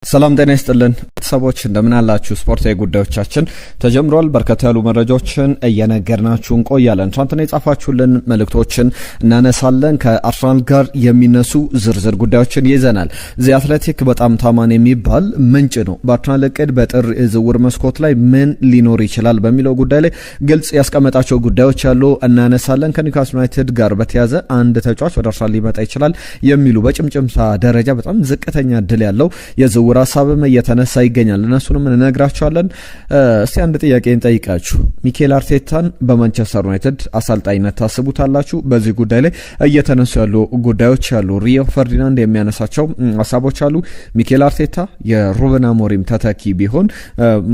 ሰላም ጤና ይስጥልን ቤተሰቦች እንደምን አላችሁ? ስፖርታዊ ጉዳዮቻችን ተጀምሯል። በርከት ያሉ መረጃዎችን እየነገርናችሁ እንቆያለን። ትናንትና የጻፋችሁልን መልእክቶችን እናነሳለን። ከአርሰናል ጋር የሚነሱ ዝርዝር ጉዳዮችን ይዘናል። ዚ አትሌቲክ በጣም ታማኝ የሚባል ምንጭ ነው። በአርሰናል እቅድ በጥር የዝውውር መስኮት ላይ ምን ሊኖር ይችላል በሚለው ጉዳይ ላይ ግልጽ ያስቀመጣቸው ጉዳዮች አሉ፣ እናነሳለን። ከኒውካስል ዩናይትድ ጋር በተያዘ አንድ ተጫዋች ወደ አርሰናል ሊመጣ ይችላል የሚሉ በጭምጭምታ ደረጃ በጣም ዝቅተኛ እድል ያለው የዝውውር ሀሳብም እየተነሳ ይገኛል። እነሱንም እንነግራቸዋለን። እስቲ አንድ ጥያቄ እንጠይቃችሁ። ሚኬል አርቴታን በማንቸስተር ዩናይትድ አሰልጣኝነት ታስቡታላችሁ? በዚህ ጉዳይ ላይ እየተነሱ ያሉ ጉዳዮች አሉ። ሪዮ ፈርዲናንድ የሚያነሳቸው ሀሳቦች አሉ። ሚኬል አርቴታ የሩበን አሞሪም ተተኪ ቢሆን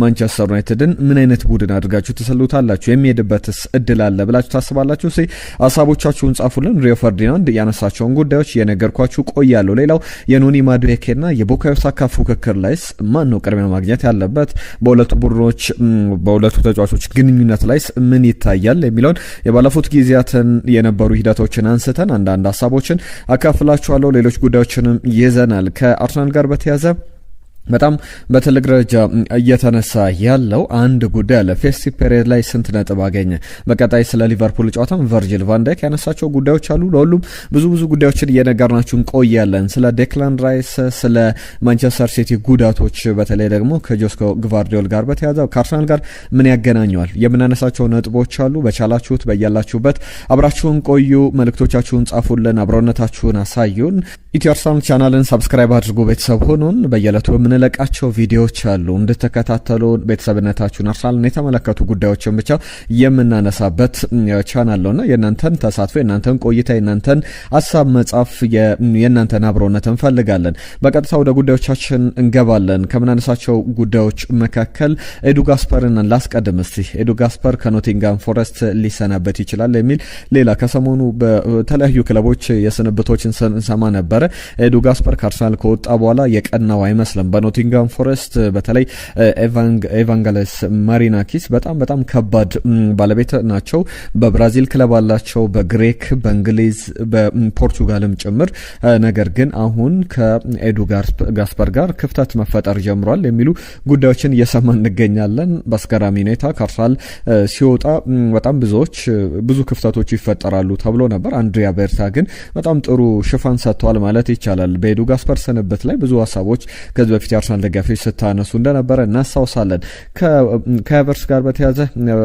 ማንቸስተር ዩናይትድን ምን አይነት ቡድን አድርጋችሁ ትሰሉታላችሁ? የሚሄድበትስ እድል አለ ብላችሁ ታስባላችሁ? እስቲ ሀሳቦቻችሁን ጻፉልን። ሪዮ ፈርዲናንድ ያነሳቸውን ጉዳዮች የነገርኳችሁ ቆያለሁ። ሌላው የኖኒ ማዱዌኬና የቡካዮ ሳካ ፉክክር ላይስ ማን ነው ቅድሚያ ማግኘት ያለበት? በሁለቱ ቡድኖች በሁለቱ ተጫዋቾች ግንኙነት ላይስ ምን ይታያል የሚለውን የባለፉት ጊዜያትን የነበሩ ሂደቶችን አንስተን አንዳንድ ሀሳቦችን አካፍላችኋለሁ። ሌሎች ጉዳዮችንም ይዘናል። ከአርሰናል ጋር በተያያዘ በጣም በትልቅ ደረጃ እየተነሳ ያለው አንድ ጉዳይ አለ። ፌስቲቭ ፔሪየድ ላይ ስንት ነጥብ አገኘ? በቀጣይ ስለ ሊቨርፑል ጨዋታም ቨርጂል ቫን ዳይክ ያነሳቸው ጉዳዮች አሉ። ለሁሉም ብዙ ጉዳዮችን እየነገርናችሁ እንቆያለን። ስለ ዴክላን ራይስ፣ ስለ ማንቸስተር ሲቲ ጉዳቶች፣ በተለይ ደግሞ ከጆስኮ ግቫርዲዮል ጋር በተያያዘ ከአርሰናል ጋር ምን ያገናኘዋል የምናነሳቸው ነጥቦች አሉ። በቻላችሁት በያላችሁበት አብራችሁን ቆዩ። መልእክቶቻችሁን ጻፉልን፣ አብሮነታችሁን አሳዩን። ኢትዮ አርሰናል ቻናልን ሰብስክራይብ አድርጉ፣ ቤተሰብ ሆኑን። በየዕለቱ ለቃቸው ቪዲዮዎች አሉ እንድትከታተሉ። ቤተሰብነታችሁን አርሰናልን የተመለከቱ ጉዳዮችን ብቻ የምናነሳበት ቻናል ነውና የእናንተን ተሳትፎ፣ የእናንተን ቆይታ፣ የእናንተን ሀሳብ መጻፍ፣ የእናንተን አብሮነት እንፈልጋለን። በቀጥታ ወደ ጉዳዮቻችን እንገባለን። ከምናነሳቸው ጉዳዮች መካከል ኤዱ ጋስፐርን ላስቀድም። እስቲ ኤዱ ጋስፐር ከኖቲንጋም ፎረስት ሊሰናበት ይችላል የሚል ሌላ ከሰሞኑ በተለያዩ ክለቦች የስንብቶችን ስንሰማ ነበረ። ኤዱ ጋስፐር ከአርሰናል ከወጣ በኋላ የቀናው አይመስልም። ኖቲንጋም ፎረስት በተለይ ኤቫንጌሎስ ማሪናኪስ በጣም ከባድ ባለቤት ናቸው። በብራዚል ክለብ አላቸው፣ በግሪክ፣ በእንግሊዝ፣ በፖርቱጋልም ጭምር። ነገር ግን አሁን ከኤዱ ጋስፐር ጋር ክፍተት መፈጠር ጀምሯል የሚሉ ጉዳዮችን እየሰማን እንገኛለን። በአስገራሚ ሁኔታ ከአርሰናል ሲወጣ በጣም ብዙ ክፍተቶች ይፈጠራሉ ተብሎ ነበር። አንድሪያ ቤርታ ግን በጣም ጥሩ ሽፋን ሰጥተዋል ማለት ይቻላል። በኤዱ ጋስፐር ስንብት ላይ ብዙ ሀሳቦች ከዚህ በፊት የአርሰናል ደጋፊዎች ስታነሱ እንደነበረ እናስታውሳለን። ከሀቨርትዝ ጋር በተያዘ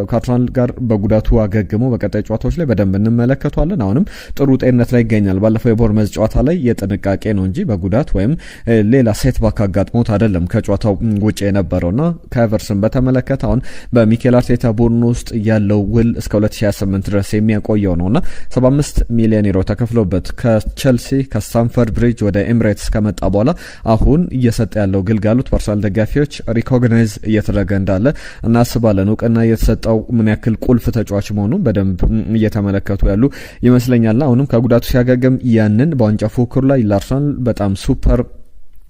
ከአርሰናል ጋር በጉዳቱ አገግሞ በቀጣይ ጨዋታዎች ላይ በደንብ እንመለከቷለን። አሁንም ጥሩ ጤንነት ላይ ይገኛል። ባለፈው የቦርመዝ ጨዋታ ላይ የጥንቃቄ ነው እንጂ በጉዳት ወይም ሌላ ሴትባክ አጋጥሞት አይደለም ከጨዋታው ውጭ የነበረውና ከሀቨርትዝን በተመለከተ አሁን በሚኬል አርቴታ ቡድን ውስጥ ያለው ውል እስከ 2028 ድረስ የሚያቆየው ነውና 75 ሚሊዮን ዩሮ ተከፍሎበት ከቼልሲ ከስታንፈርድ ብሪጅ ወደ ኤምሬትስ ከመጣ በኋላ አሁን እየሰጠ ያለው ግልጋሎት በአርሰናል ደጋፊዎች ሪኮግናይዝ እየተደረገ እንዳለ እናስባለን። እውቅና እየተሰጠው ምን ያክል ቁልፍ ተጫዋች መሆኑን በደንብ እየተመለከቱ ያሉ ይመስለኛልና አሁንም ከጉዳቱ ሲያገግም ያንን በዋንጫ ፉክክሩ ላይ ለአርሰናል በጣም ሱፐር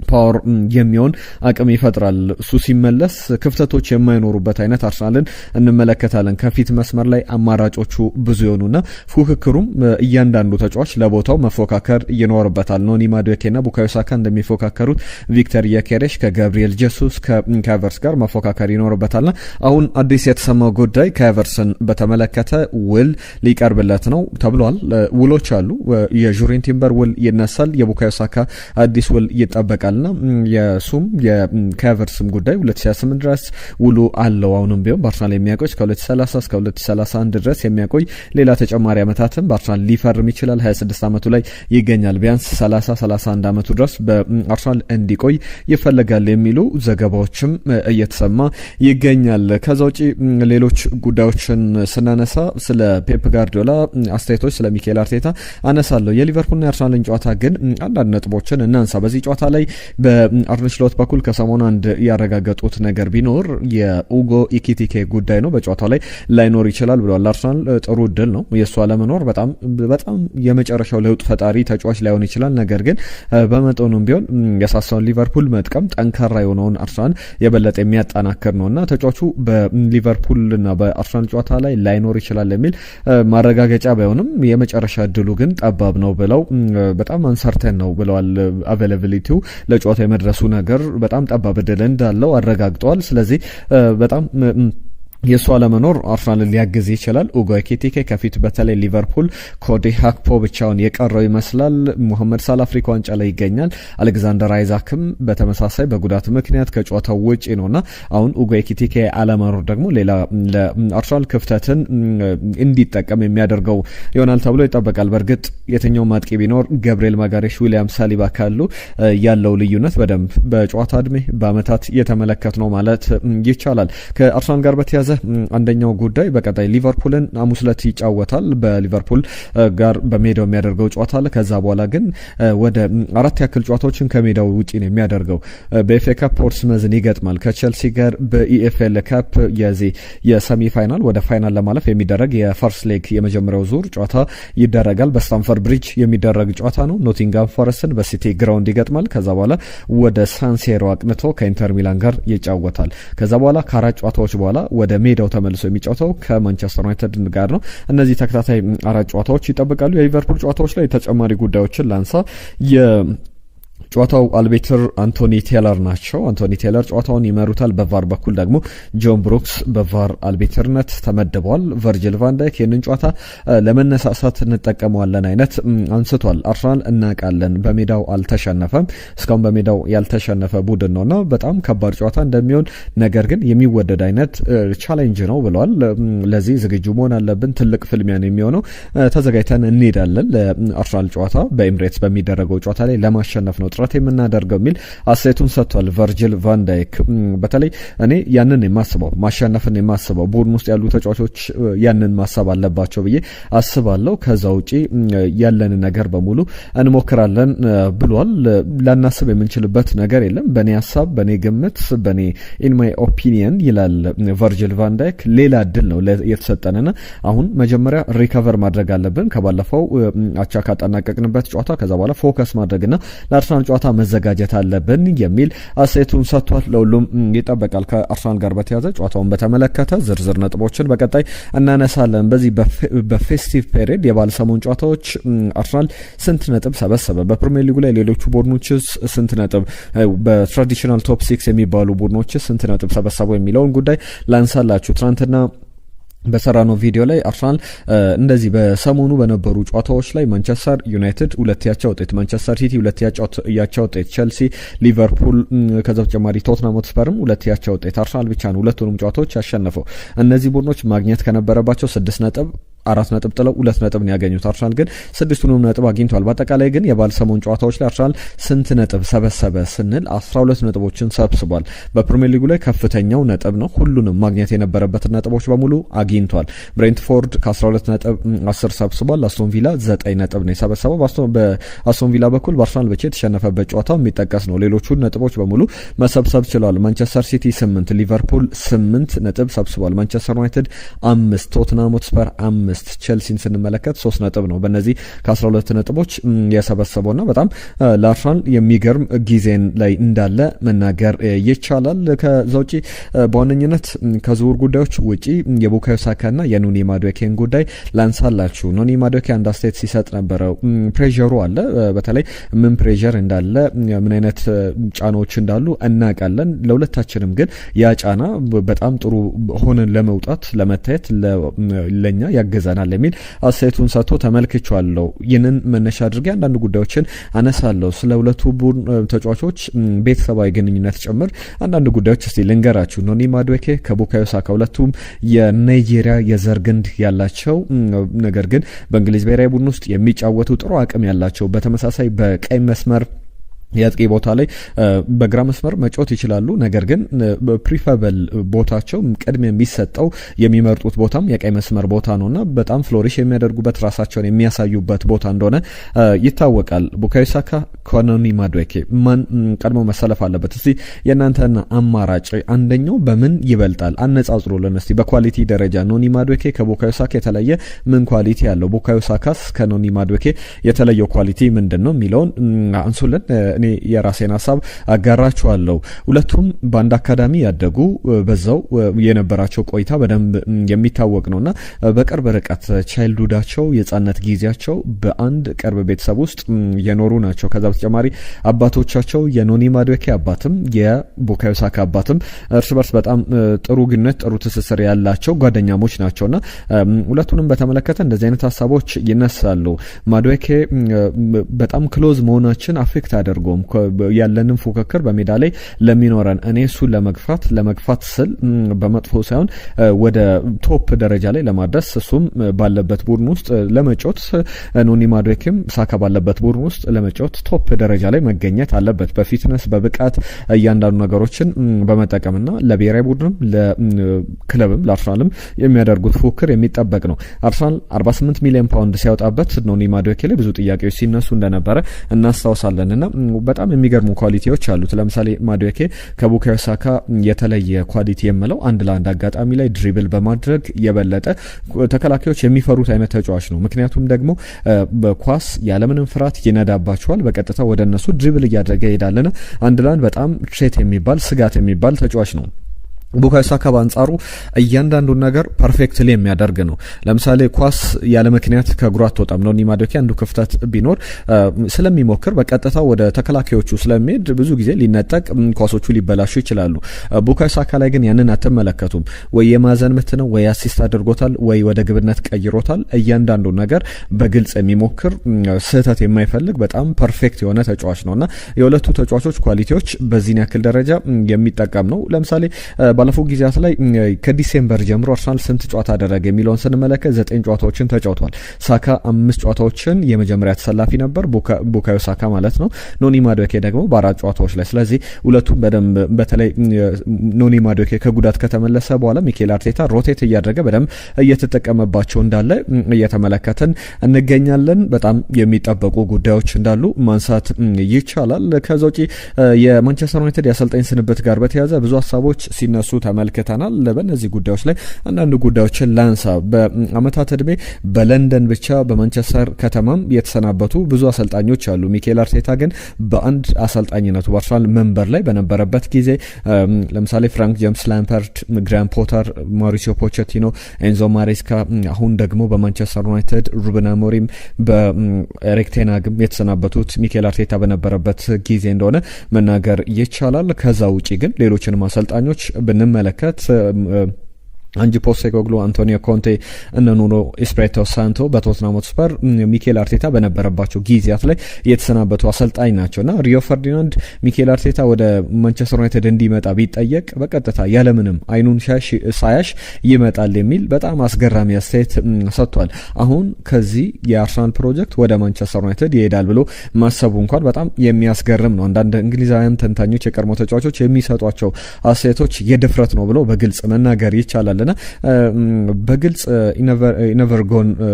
ፓወር የሚሆን አቅም ይፈጥራል። እሱ ሲመለስ ክፍተቶች የማይኖሩበት አይነት አርሰናልን እንመለከታለን። ከፊት መስመር ላይ አማራጮቹ ብዙ የሆኑና ፉክክሩም እያንዳንዱ ተጫዋች ለቦታው መፎካከር ይኖርበታል። ኖኒ ማዱዌኬና ቡካዮ ሳካ እንደሚፎካከሩት ቪክተር ዮኬሬሽ ከጋብሪኤል ጀሱስ ከሀቨርትዝ ጋር መፎካከር ይኖርበታልና አሁን አዲስ የተሰማው ጉዳይ ከሀቨርትዝን በተመለከተ ውል ሊቀርብለት ነው ተብሏል። ውሎች አሉ። የጁሪን ቲምበር ውል ይነሳል። የቡካዮ ሳካ አዲስ ውል ይጠበቃል ና የሱም የሀቨርትዝም ጉዳይ 2028 ድረስ ውሉ አለው። አሁንም ቢሆን በአርሰናል የሚያቆይ እስከ 2030 እስከ 2031 ድረስ የሚያቆይ ሌላ ተጨማሪ አመታትን በአርሰናል ሊፈርም ይችላል። 26 አመቱ ላይ ይገኛል። ቢያንስ 31 አመቱ ድረስ በአርሰናል እንዲቆይ ይፈልጋል የሚሉ ዘገባዎችም እየተሰማ ይገኛል። ከዛ ውጪ ሌሎች ጉዳዮችን ስናነሳ ስለ ፔፕ ጋርዲዮላ አስተያየቶች፣ ስለ ሚኬል አርቴታ አነሳለሁ። የሊቨርፑልና የአርሰናልን ጨዋታ ግን አንዳንድ ነጥቦችን እናንሳ። በዚህ ጨዋታ ላይ በአርነ ስሎት በኩል ከሰሞኑ አንድ ያረጋገጡት ነገር ቢኖር የኡጎ ኢኪቲኬ ጉዳይ ነው። በጨዋታው ላይ ላይኖር ይችላል ብለዋል። አርሰናል ጥሩ እድል ነው የእሱ አለመኖር። በጣም የመጨረሻው ለውጥ ፈጣሪ ተጫዋች ላይሆን ይችላል። ነገር ግን በመጠኑም ቢሆን የሳሳውን ሊቨርፑል መጥቀም ጠንካራ የሆነውን አርሰናል የበለጠ የሚያጠናክር ነውና ተጫዋቹ በሊቨርፑልና በአርሰናል ጨዋታ ላይ ላይኖር ይችላል የሚል ማረጋገጫ ባይሆንም የመጨረሻ እድሉ ግን ጠባብ ነው ብለው በጣም አንሰርተን ነው ብለዋል። አቬይላቢሊቲው ለጨዋታ የመድረሱ ነገር በጣም ጠባብ ዕድል እንዳለው አረጋግጧል። ስለዚህ በጣም የሱ አለመኖር አርሰናልን ሊያግዝ ይችላል። ኡጎ ኤኪቲኬ ከፊት በተለይ ሊቨርፑል ኮዲ ሃክፖ ብቻውን የቀረው ይመስላል። ሙሐመድ ሳላ አፍሪካ ዋንጫ ላይ ይገኛል። አሌክዛንደር አይዛክም በተመሳሳይ በጉዳት ምክንያት ከጨዋታው ውጪ ነውና አሁን ኡጎ ኤኪቲኬ አለመኖር ደግሞ ሌላ ለአርሰናል ክፍተትን እንዲጠቀም የሚያደርገው ይሆናል ተብሎ ይጠበቃል። በእርግጥ የትኛው ማጥቂ ቢኖር ገብርኤል ማጋሬሽ፣ ዊሊያም ሳሊባ ካሉ ያለው ልዩነት በደንብ በጨዋታ እድሜ በአመታት እየተመለከት ነው ማለት ይቻላል። ከአርሰናል ጋር በተያያዘ አንደኛው ጉዳይ በቀጣይ ሊቨርፑልን ሐሙስ ዕለት ይጫወታል። በሊቨርፑል ጋር በሜዳው የሚያደርገው ጨዋታ አለ። ከዛ በኋላ ግን ወደ 4 ያክል ጨዋታዎችን ከሜዳው ውጪ ነው የሚያደርገው። በኤፍኤ ካፕ ፖርትስመዝን ይገጥማል። ከቼልሲ ጋር በኢኤፍኤል ካፕ የሰሚ ፋይናል ወደ ፋይናል ለማለፍ የሚደረግ የፈርስት ሌግ የመጀመሪያው ዙር ጨዋታ ይደረጋል። በስታንፈርድ ብሪጅ የሚደረግ ጨዋታ ነው። ኖቲንጋም ፎረስትን በሲቲ ግራውንድ ይገጥማል። ከዛ በኋላ ወደ ሳንሴሮ አቅንቶ ከኢንተር ሚላን ጋር ይጫወታል። ከዛ በኋላ ከ4 ጨዋታዎች በኋላ ወደ ሜዳው ተመልሶ የሚጫወተው ከማንቸስተር ዩናይትድ ጋር ነው። እነዚህ ተከታታይ 4 ጨዋታዎች ይጠብቃሉ። የሊቨርፑል ጨዋታዎች ላይ ተጨማሪ ጉዳዮችን ላንሳ። ጨዋታው አልቤተር አንቶኒ ቴለር ናቸው። አንቶኒ ቴለር ጨዋታውን ይመሩታል። በቫር በኩል ደግሞ ጆን ብሩክስ በቫር አልቤተርነት ተመድበዋል። ቨርጂል ቫን ዳይክ ይህንን ጨዋታ ለመነሳሳት እንጠቀመዋለን አይነት አንስቷል። አርሰናል እናውቃለን በሜዳው አልተሸነፈም፣ እስካሁን በሜዳው ያልተሸነፈ ቡድን ነውና በጣም ከባድ ጨዋታ እንደሚሆን ነገር ግን የሚወደድ አይነት ቻሌንጅ ነው ብለዋል። ለዚህ ዝግጁ መሆን አለብን፣ ትልቅ ፍልሚያ ነው የሚሆነው፣ ተዘጋጅተን እንሄዳለን። ለአርሰናል ጨዋታ በኤምሬትስ በሚደረገው ጨዋታ ላይ ለማሸነፍ ነው ጥረት የምናደርገው የሚል አስተያየቱን ሰጥቷል። ቨርጂል ቫን ዳይክ በተለይ እኔ ያንን የማስበው ማሸነፍን የማስበው ቡድን ውስጥ ያሉ ተጫዋቾች ያንን ማሰብ አለባቸው ብዬ አስባለሁ። ከዛ ውጪ ያለን ነገር በሙሉ እንሞክራለን ብሏል። ላናስብ የምንችልበት ነገር የለም። በኔ ሐሳብ፣ በኔ ግምት፣ በኔ ኢን ማይ ኦፒኒየን ይላል ቨርጂል ቫን ዳይክ። ሌላ እድል ነው የተሰጠንና አሁን መጀመሪያ ሪከቨር ማድረግ አለብን ከባለፈው አቻ ካጠናቀቅንበት ጨዋታ። ከዛ በኋላ ፎከስ ማድረግና ለአርሰናል ጨዋታ መዘጋጀት አለብን የሚል አስተያየቱን ሰጥቷል። ለሁሉም ይጠበቃል። ከአርሰናል ጋር በተያያዘ ጨዋታውን በተመለከተ ዝርዝር ነጥቦችን በቀጣይ እናነሳለን። በዚህ በፌስቲቭ ፔሪድ የባለ ሰሞን ጨዋታዎች አርሰናል ስንት ነጥብ ሰበሰበ? በፕሪሚየር ሊጉ ላይ ሌሎቹ ቡድኖችስ ስንት ነጥብ፣ በትራዲሽናል ቶፕ 6 የሚባሉ ቡድኖችስ ስንት ነጥብ ሰበሰቡ የሚለውን ጉዳይ ላንሳላችሁ። ትናንትና በሰራነው ቪዲዮ ላይ አርሰናል እንደዚህ በሰሞኑ በነበሩ ጨዋታዎች ላይ ማንቸስተር ዩናይትድ 2 ያቻ ውጤት፣ ማንቸስተር ሲቲ 2 ያቻ ውጤት፣ ቼልሲ፣ ሊቨርፑል ከዛ በተጨማሪ ቶትናም ሆትስፐርም 2 ያቻ ውጤት፣ አርሰናል ብቻ ነው ሁለቱንም ጨዋታዎች ያሸነፈው። እነዚህ ቡድኖች ማግኘት ከነበረባቸው 6 ነጥብ 4 ነጥብ ጥለው 2 ነጥብ ነው ያገኙት። አርሰናል ግን 6ቱንም ነጥብ አግኝቷል። በአጠቃላይ ግን የባለሰሞን ጨዋታዎች ላይ አርሰናል ስንት ነጥብ ሰበሰበ ስንል 12 ነጥቦችን ሰብስቧል። በፕሪሚየር ሊጉ ላይ ከፍተኛው ነጥብ ነው። ሁሉንም ማግኘት የነበረበትን ነጥቦች በሙሉ አግኝቷል። ብሬንትፎርድ ከ12 ነጥብ 10 ሰብስቧል። አስቶን ቪላ 9 ነጥብ ነው የሰበሰበው። በአስቶን ቪላ በኩል በአርሰናል ብቻ የተሸነፈበት ጨዋታ የሚጠቀስ ነው። ሌሎቹን ነጥቦች በሙሉ መሰብሰብ ችሏል። ማንቸስተር ሲቲ 8፣ ሊቨርፑል 8 ነጥብ ሰብስቧል። ማንቸስተር ዩናይትድ 5፣ ቶትናም ሆትስፐር 5፣ ቼልሲን ስንመለከት 3 ነጥብ ነው በእነዚህ ከ12 ነጥቦች የሰበሰበውና በጣም ለአርሰናል የሚገርም ጊዜን ላይ እንዳለ መናገር ይቻላል። ከዛ ውጪ በዋነኝነት ከዝውውር ጉዳዮች ውጪ የቡካዮ ሳካና የኖኒ ማዱዌኬን ጉዳይ ላንሳላችሁ። ኖኒ ማዱዌኬ አንድ አስተያየት ሲሰጥ ነበረ። ፕሬዠሩ አለ፣ በተለይ ምን ፕሬዠር እንዳለ ምን አይነት ጫናዎች እንዳሉ እናውቃለን። ለሁለታችንም ግን ያ ጫና በጣም ጥሩ ሆነን ለመውጣት ለመታየት ለኛ ያገዛናል የሚል አስተያየቱን ሰጥቶ ተመልክቻለሁ። ይህንን መነሻ አድርጌ አንዳንድ ጉዳዮችን አነሳለሁ። ስለ ሁለቱ ተጫዋቾች ቤተሰባዊ ግንኙነት ጭምር አንዳንድ ጉዳዮች እስቲ ልንገራችሁ። ኖኒ ማዱዌኬ ከቡካዮ ሳካ ሁለቱም የናይጄሪያ የዘር ግንድ ያላቸው ነገር ግን በእንግሊዝ ብሔራዊ ቡድን ውስጥ የሚጫወቱ ጥሩ አቅም ያላቸው በተመሳሳይ በቀይ መስመር የአጥቂ ቦታ ላይ በግራ መስመር መጫወት ይችላሉ። ነገር ግን ፕሪፈረብል ቦታቸው ቅድሚያ የሚሰጠው የሚመርጡት ቦታም የቀይ መስመር ቦታ ነውና በጣም ፍሎሪሽ የሚያደርጉበት ራሳቸውን የሚያሳዩበት ቦታ እንደሆነ ይታወቃል። ቡካዮ ሳካ ከኖኒ ማዱዌኬ ማን ቀድሞ መሰለፍ አለበት? እስቲ የእናንተን አማራጭ አንደኛው በምን ይበልጣል አነጻጽሩልን እስቲ በኳሊቲ ደረጃ። ኖኒ ማዱዌኬ ከቡካዮ ሳካ የተለየ ምን ኳሊቲ ያለው፣ ቡካዮ ሳካስ ከኖኒ ማዱዌኬ የተለየው ኳሊቲ ምንድነው የሚለውን አንሱልን። እኔ የራሴን ሀሳብ አጋራችኋለሁ። ሁለቱም በአንድ አካዳሚ ያደጉ በዛው የነበራቸው ቆይታ በደንብ የሚታወቅ ነውና በቅርብ ርቀት ቻይልድሁዳቸው የህፃንነት ጊዜያቸው በአንድ ቅርብ ቤተሰብ ውስጥ የኖሩ ናቸው። ከዛ በተጨማሪ አባቶቻቸው የኖኒ ማዱዌኬ አባትም የቡካዮ ሳካ አባትም እርስ በርስ በጣም ጥሩ ግንኙነት ጥሩ ትስስር ያላቸው ጓደኛሞች ናቸውና ሁለቱንም በተመለከተ እንደዚህ አይነት ሀሳቦች ይነሳሉ። ማዱዌኬ በጣም ክሎዝ መሆናችን አፌክት አድርጎም ያለንን ፉክክር በሜዳ ላይ ለሚኖረን እኔ እሱን ለመግፋት ስል በመጥፎ ሳይሆን ወደ ቶፕ ደረጃ ላይ ለማድረስ እሱም ባለበት ቡድን ውስጥ ለመጫወት ኖኒ ማዱዌኬም ሳካ ባለበት ቡድን ውስጥ ለመጫወት ቶፕ ደረጃ ላይ መገኘት አለበት። በፊትነስ በብቃት እያንዳንዱ ነገሮችን በመጠቀምና ለብሔራዊ ቡድንም ለክለብም ለአርሰናልም የሚያደርጉት ፉክክር የሚጠበቅ ነው። አርሰናል 48 ሚሊዮን ፓውንድ ሲያወጣበት ኖኒ ማዱዌኬ ላይ ብዙ ጥያቄዎች ሲነሱ እንደነበረ እናስታውሳለንና በጣም የሚገርሙ ኳሊቲዎች አሉት። ለምሳሌ ማዱዌኬ ከቡካዮ ሳካ የተለየ ኳሊቲ የምለው አንድ ለአንድ አጋጣሚ ላይ ድሪብል በማድረግ የበለጠ ተከላካዮች የሚፈሩት አይነት ተጫዋች ነው። ምክንያቱም ደግሞ በኳስ ያለምንም ፍርሃት ይነዳባቸዋል። በቀጥታ ወደ እነሱ ድሪብል እያደረገ ይሄዳልና አንድ ለአንድ በጣም ትሬት የሚባል ስጋት የሚባል ተጫዋች ነው። ቡካዮ ሳካ በአንጻሩ እያንዳንዱን ነገር ፐርፌክትሊ የሚያደርግ ነው። ለምሳሌ ኳስ ያለ ምክንያት ከእግሩ አትወጣም። ኖኒ ማዱዌኬ አንዱ ክፍተት ቢኖር ስለሚሞክር በቀጥታ ወደ ተከላካዮቹ ስለሚሄድ ብዙ ጊዜ ሊነጠቅ ኳሶቹ ሊበላሹ ይችላሉ። ቡካዮ ሳካ ላይ ግን ያንን አትመለከቱም። ወይ የማዘን ምት ነው ወይ አሲስት አድርጎታል ወይ ወደ ግብነት ቀይሮታል። እያንዳንዱን ነገር በግልጽ የሚሞክር ስህተት የማይፈልግ በጣም ፐርፌክት የሆነ ተጫዋች ነውና የሁለቱ ተጫዋቾች ኳሊቲዎች በዚህን ያክል ደረጃ የሚጠቀም ነው። ለምሳሌ ባለፈው ጊዜያት ላይ ከዲሴምበር ጀምሮ አርሰናል ስንት ጨዋታ አደረገ የሚለውን ስንመለከት 9 ጨዋታዎችን ተጫውቷል። ሳካ 5 ጨዋታዎችን የመጀመሪያ ተሰላፊ ነበር፣ ቡካዮ ሳካ ማለት ነው። ኖኒ ማዱዌኬ ደግሞ በ4 ጨዋታዎች ላይ። ስለዚህ ሁለቱም በደንብ በተለይ ኖኒ ማዱዌኬ ከጉዳት ከተመለሰ በኋላ ሚኬል አርቴታ ሮቴት እያደረገ በደንብ እየተጠቀመባቸው እንዳለ እየተመለከትን እንገኛለን። በጣም የሚጠበቁ ጉዳዮች እንዳሉ ማንሳት ይቻላል። ከዛ ውጪ የማንቸስተር ዩናይትድ የአሰልጣኝ ስንብት ጋር በተያያዘ ብዙ ሀሳቦች ሲነሱ ተመልክተናል። በእነዚህ ጉዳዮች ላይ አንዳንድ ጉዳዮችን ላንሳ። በአመታት እድሜ በለንደን ብቻ በማንቸስተር ከተማም የተሰናበቱ ብዙ አሰልጣኞች አሉ። ሚኬል አርቴታ ግን በአንድ አሰልጣኝነቱ በአርሰናል መንበር ላይ በነበረበት ጊዜ ለምሳሌ ፍራንክ ጄምስ ላምፓርድ፣ ግራም ፖተር፣ ማውሪሲዮ ፖቼቲኖ፣ ኤንዞ ማሬስካ፣ አሁን ደግሞ በማንቸስተር ዩናይትድ ሩበን አሞሪም፣ በኤሪክ ቴን ሃግም የተሰናበቱት ሚኬል አርቴታ በነበረበት ጊዜ እንደሆነ መናገር ይቻላል። ከዛ ውጪ ግን ሌሎችንም አሰልጣኞች ብንመለከት አንጂ ፖስቴኮግሉ፣ አንቶኒዮ ኮንቴ፣ እነ ኑኖ ኤስፒሪቶ ሳንቶ በቶትናም ሆትስፐር ሚኬል አርቴታ በነበረባቸው ጊዜያት ላይ የተሰናበቱ አሰልጣኝ ናቸውና ሪዮ ፈርዲናንድ ሚኬል አርቴታ ወደ ማንቸስተር ዩናይትድ እንዲመጣ ቢጠየቅ በቀጥታ ያለምንም አይኑን ሳያሽ ይመጣል የሚል በጣም አስገራሚ አስተያየት ሰጥቷል። አሁን ከዚህ የአርሰናል ፕሮጀክት ወደ ማንቸስተር ዩናይትድ ይሄዳል ብሎ ማሰቡ እንኳን በጣም የሚያስገርም ነው። አንዳንድ እንግሊዛውያን ተንታኞች የቀድሞ ተጫዋቾች የሚሰጧቸው አስተያየቶች የድፍረት ነው ብሎ በግልጽ መናገር ይቻላል። በግልጽ ኢነቨር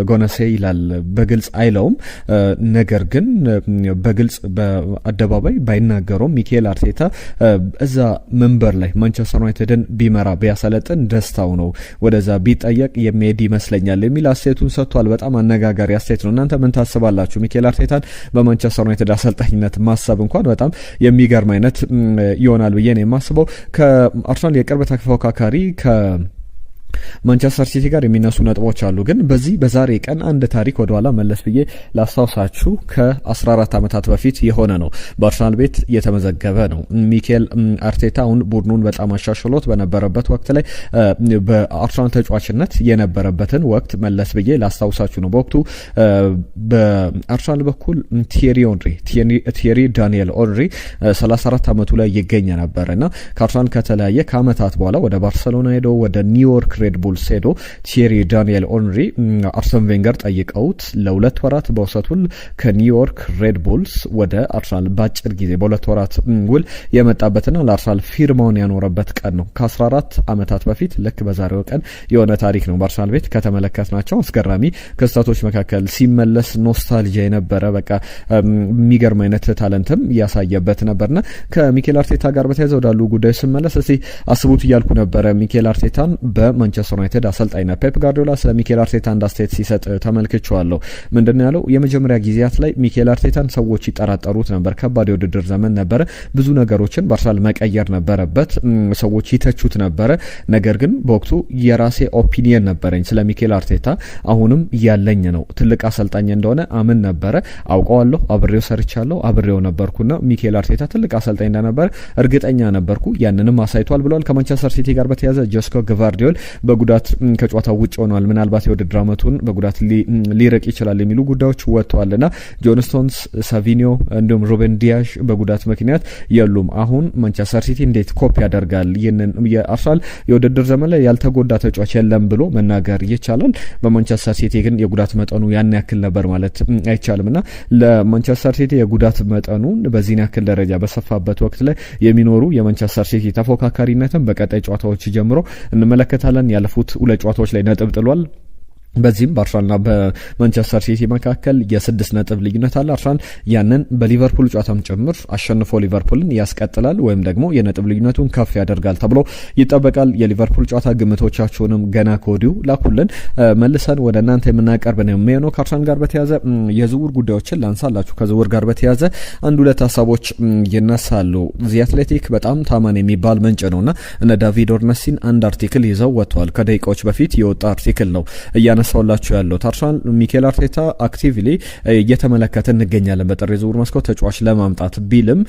ጎነሴ ይላል። በግልጽ አይለውም፣ ነገር ግን በግልጽ በአደባባይ ባይናገሩም ሚኬል አርቴታ እዛ መንበር ላይ ማንቸስተር ዩናይትድን ቢመራ ቢያሰለጥን ደስታው ነው፣ ወደዛ ቢጠየቅ የሚሄድ ይመስለኛል የሚል አስተያየቱን ሰጥቷል። በጣም አነጋጋሪ አስተያየት ነው። እናንተ ምን ታስባላችሁ? ሚኬል አርቴታን በማንቸስተር ዩናይትድ አሰልጣኝነት ማሰብ እንኳን በጣም የሚገርም አይነት ይሆናል ብዬ ነው የማስበው። ከአርሰናል የቅርብ ተፎካካሪ ማንቸስተር ሲቲ ጋር የሚነሱ ነጥቦች አሉ። ግን በዛሬ ቀን አንድ ታሪክ ወደ ኋላ መለስ ብዬ ላስታውሳችሁ። ከ14 ዓመታት በፊት የሆነ ነው። በአርሰናል ቤት የተመዘገበ ነው። ሚኬል አርቴታ አሁን ቡድኑን በጣም አሻሽሎት በነበረበት ወቅት ላይ በአርሰናል ተጫዋችነት የነበረበትን ወቅት መለስ ብዬ ላስታውሳችሁ ነው። በወቅቱ በአርሰናል በኩል ቲየሪ ዳንኤል ኦንሪ 34 ዓመቱ ላይ ይገኝ ነበርና ከአርሰናል ከተለያየ ከዓመታት በኋላ ወደ ባርሰሎና ሄዶ ወደ ኒውዮርክ ሬድ ቡልስ ሄዶ ቲየሪ ዳንኤል ኦንሪ አርሰን ቬንገር ጠይቀውት ለ2 ወራት በውሰት ውል ከኒውዮርክ ሬድ ቡልስ ወደ አርሰናል በአጭር ጊዜ በ2 ወራት ውል የመጣበትና ለአርሰናል ፊርማውን ያኖረበት ቀን ነው። ከ14 ዓመታት በፊት ልክ በዛሬው ቀን የሆነ ታሪክ ነው በአርሰናል ቤት ከተመለከትናቸው አስገራሚ ክስተቶች መካከል ሲመለስ ኖስታልጂያ የነበረ በቃ የሚገርም አይነት ታለንትም ያሳየበት ነበርና ከሚኬል አርቴታ ጋር በተያያዘ ወዳሉ ጉዳዮች ስመለስ እስቲ አስቡት እያልኩ ነበረ። ሚኬል አርቴታን በማንቸስተር የማንቸስተር ዩናይትድ አሰልጣኝ ፔፕ ጋርዲዮላ ስለ ሚኬል አርቴታ አንድ አስተያየት ሲሰጥ ተመልክቼዋለሁ። ምንድነው ያለው? የመጀመሪያ ጊዜያት ላይ ሚኬል አርቴታን ሰዎች ይጠራጠሩት ነበር። ከባድ የውድድር ዘመን ነበረ። ብዙ ነገሮችን በአርሰናል መቀየር ነበረበት። ሰዎች ይተቹት ነበረ። ነገር ግን በወቅቱ የራሴ ኦፒኒየን ነበረኝ ስለ ሚኬል አርቴታ፣ አሁንም ያለኝ ነው። ትልቅ አሰልጣኝ እንደሆነ አምን ነበረ። አውቀዋለሁ፣ አብሬው ሰርቻለሁ፣ አብሬው ነበርኩና ሚኬል አርቴታ ትልቅ አሰልጣኝ እንደነበረ እርግጠኛ ነበርኩ። ያንንም አሳይቷል ብለዋል። ከማንቸስተር ሲቲ ጋር በተያያዘ ጆስኮ ግቫርዲዮል በጉዳት ከጨዋታው ውጭ ሆኗል። ምናልባት የውድድር ዓመቱን በጉዳት ሊርቅ ይችላል የሚሉ ጉዳዮች ወጥተዋልና ጆን ስቶንስ፣ ሳቪኒዮ እንዲሁም ሩበን ዲያሽ በጉዳት ምክንያት የሉም። አሁን ማንቸስተር ሲቲ እንዴት ኮፕ ያደርጋል? ይህንን የአርሰናል የውድድር ዘመን ላይ ያልተጎዳ ተጫዋች የለም ብሎ መናገር ይቻላል። በማንቸስተር ሲቲ ግን የጉዳት መጠኑ ያን ያክል ነበር ማለት አይቻልምና ለማንቸስተር ሲቲ የጉዳት መጠኑን በዚህን ያክል ደረጃ በሰፋበት ወቅት ላይ የሚኖሩ የማንቸስተር ሲቲ ተፎካካሪነትን በቀጣይ ጨዋታዎች ጀምሮ እንመለከታለን። ያለፉት 2 ጨዋታዎች ላይ ነጥብ ጥሏል። በዚህም በአርሰናልና በማንቸስተር ሲቲ መካከል የ6 ነጥብ ልዩነት አለ። አርሰናል ያንን በሊቨርፑል ጨዋታም ጭምር አሸንፎ ሊቨርፑልን ያስቀጥላል ወይም ደግሞ የነጥብ ልዩነቱን ከፍ ያደርጋል ተብሎ ይጠበቃል። የሊቨርፑል ጨዋታ ግምቶቻችሁንም ገና ከወዲሁ ላኩልን፣ መልሰን ወደ እናንተ የምናቀርብ ነው የሚሆነው። ከአርሰናል ጋር በተያያዘ የዝውውር ጉዳዮችን ላንሳላችሁ። ከዝውውር ጋር በተያያዘ 1-2 ሀሳቦች ይነሳሉ። ዚ አትሌቲክ በጣም ታማኝ የሚባል ምንጭ ነውና እነ ዳቪድ ኦርነስቲን አንድ አርቲክል ይዘው ወጥተዋል። ከደቂቃዎች በፊት የወጣ አርቲክል ነው እያነሳውላችሁ ያለው። አርሰናል ሚኬል አርቴታ አክቲቭሊ እየተመለከተ እንገኛለን በጥር የዝውውር መስኮት ተጫዋች ለማምጣት ቢልም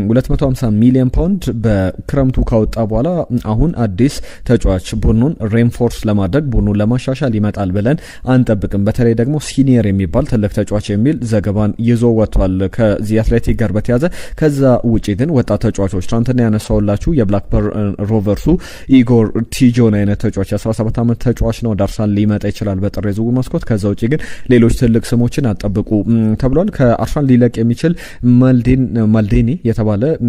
250 ሚሊዮን ፓውንድ በክረምቱ ካወጣ በኋላ አሁን አዲስ ተጫዋች ቡድኑን ሬንፎርስ ለማድረግ ቡድኑን ለማሻሻል ይመጣል ብለን አንጠብቅም። በተለይ ደግሞ ሲኒየር የሚባል ትልቅ ተጫዋች የሚል ዘገባን ይዞ ወጥቷል ከዚህ አትሌቲክ ጋር በተያዘ። ከዛ ውጪ ግን ወጣት ተጫዋቾች ትናንትና ያነሳውላችሁ የብላክበርን ሮቨርሱ ኢጎር ቲጆን አይነት ተጫዋች 17 ዓመት ተጫዋች ነው። አርሰናል ሊመጣ ይችላል በጥር የዝውውር መስኮት። ከዛ ውጪ ግን ሌሎች ትልቅ ስሞችን አጠብቁ ተብሏል። ከአርሰናል ሊለቅ የሚችል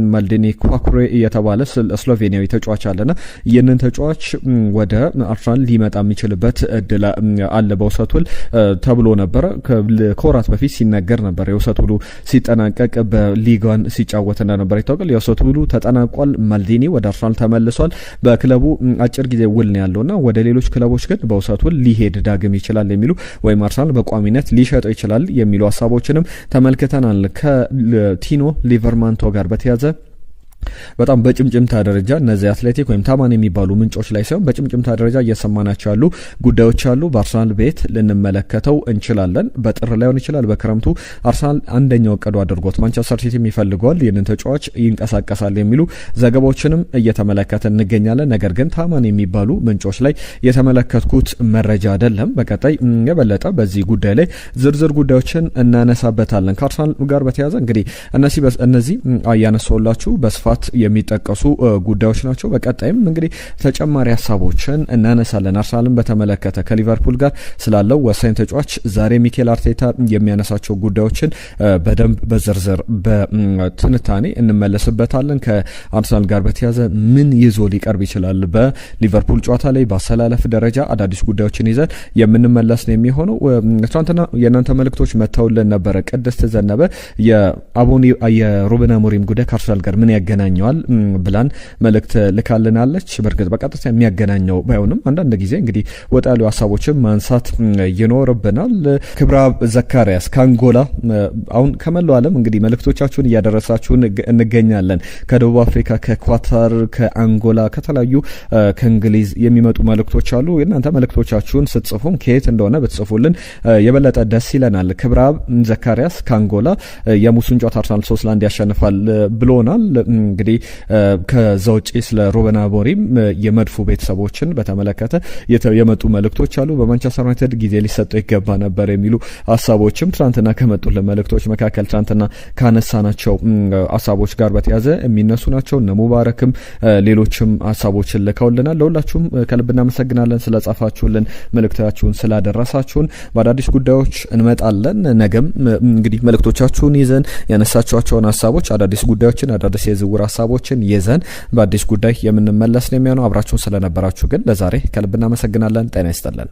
ማልዴኒ ኳኩሬ የተባለ ስሎቬኒያዊ ተጫዋች አለና ይህንን ተጫዋች ወደ አርሰናል ሊመጣ የሚችልበት እድል አለ በውሰት ውል ተብሎ ነበረ። ከወራት በፊት ሲነገር ነበር። የውሰት ውሉ ሲጠናቀቅ በሊጓን ሲጫወት እንደነበር ይታወቃል። የውሰት ውሉ ተጠናቋል። ማልዴኒ ወደ አርሰናል ተመልሷል። በክለቡ አጭር ጊዜ ውል ነው ያለውና ወደ ሌሎች ክለቦች ግን በውሰት ውል ሊሄድ ዳግም ይችላል የሚሉ ወይም አርሰናል በቋሚነት ሊሸጠው ይችላል የሚሉ ሀሳቦችንም ተመልክተናል። ከቲኖ ሊቨርማንቶ ጋር በተያዘ በጣም በጭምጭምታ ደረጃ እነዚህ አትሌቲክ ወይም ታማኝ የሚባሉ ምንጮች ላይ ሳይሆን በጭምጭምታ ደረጃ እየሰማናቸው ያሉ ጉዳዮች አሉ። በአርሰናል ቤት ልንመለከተው እንችላለን። በጥር ላይሆን ይችላል በክረምቱ አርሰናል አንደኛው እቅዱ አድርጎት ማንቸስተር ሲቲ ይፈልገዋል፣ ይህንን ተጫዋች ይንቀሳቀሳል የሚሉ ዘገባዎችንም እየተመለከተ እንገኛለን። ነገር ግን ታማኝ የሚባሉ ምንጮች ላይ የተመለከትኩት መረጃ አይደለም። በቀጣይ የበለጠ በዚህ ጉዳይ ላይ ዝርዝር ጉዳዮችን እናነሳበታለን። ከአርሰናል ጋር በተያያዘ እንግዲህ እነዚህ ያነሳውላችሁ በስፋት የሚጠቀሱ ጉዳዮች ናቸው። በቀጣይም እንግዲህ ተጨማሪ ሀሳቦችን እናነሳለን። አርሰናልን በተመለከተ ከሊቨርፑል ጋር ስላለው ወሳኝ ተጫዋች ዛሬ ሚኬል አርቴታ የሚያነሳቸው ጉዳዮችን በደንብ በዝርዝር በትንታኔ እንመለስበታለን። ከአርሰናል ጋር በተያያዘ ምን ይዞ ሊቀርብ ይችላል በሊቨርፑል ጨዋታ ላይ በአሰላለፍ ደረጃ አዳዲስ ጉዳዮችን ይዘን የምንመለስ ነው የሚሆነው። ትናንትና የእናንተ መልእክቶች መተውልን ነበረ። ቅድስት ዘነበ የሩበን አሞሪም ጉዳይ ከአርሰናል ጋር ምን ያገናኘዋል ብላን መልእክት ልካልናለች። በእርግጥ በቀጥታ የሚያገናኘው ባይሆንም አንዳንድ ጊዜ እንግዲህ ወጣ ያሉ ሀሳቦችን ማንሳት ይኖርብናል። ክብረአብ ዘካሪያስ ከአንጎላ አሁን ከመላው ዓለም እንግዲህ መልእክቶቻችሁን እያደረሳችሁን እንገኛለን። ከደቡብ አፍሪካ፣ ከኳታር፣ ከአንጎላ፣ ከተለያዩ ከእንግሊዝ የሚመጡ መልእክቶች አሉ። እናንተ መልእክቶቻችሁን ስትጽፉም ከየት እንደሆነ ብትጽፉልን የበለጠ ደስ ይለናል። ክብረአብ ዘካሪያስ ከአንጎላ የሙሱን ጨዋታ አርሰናል 3-1 ያሸንፋል ብሎናል። እንግዲህ ከዛ ውጪ ስለ ሩበን አሞሪም የመድፉ ቤተሰቦችን በተመለከተ የመጡ መልእክቶች አሉ። በማንቸስተር ዩናይትድ ጊዜ ሊሰጠው ይገባ ነበር የሚሉ ሀሳቦችም ትናንትና ከመጡልን መልእክቶች መካከል ትናንትና ካነሳናቸው ሀሳቦች ጋር በተያያዘ የሚነሱ ናቸው። እነ ሙባረክም ሌሎችም ሀሳቦችን ልከውልናል። ለሁላችሁም ከልብ እናመሰግናለን ስለጻፋችሁልን፣ መልእክታችሁን ስላደረሳችሁን። በአዳዲስ ጉዳዮች እንመጣለን። ነገም እንግዲህ መልእክቶቻችሁን ይዘን ያነሳችኋቸውን ሀሳቦች አዳዲስ ጉዳዮችን አዳዲስ የዝውውር ሀሳቦችን ይዘን በአዲስ ጉዳይ የምንመለስ ነው የሚሆነው። አብራችሁን ስለነበራችሁ ግን ለዛሬ ከልብ እናመሰግናለን። ጤና ይስጥልን።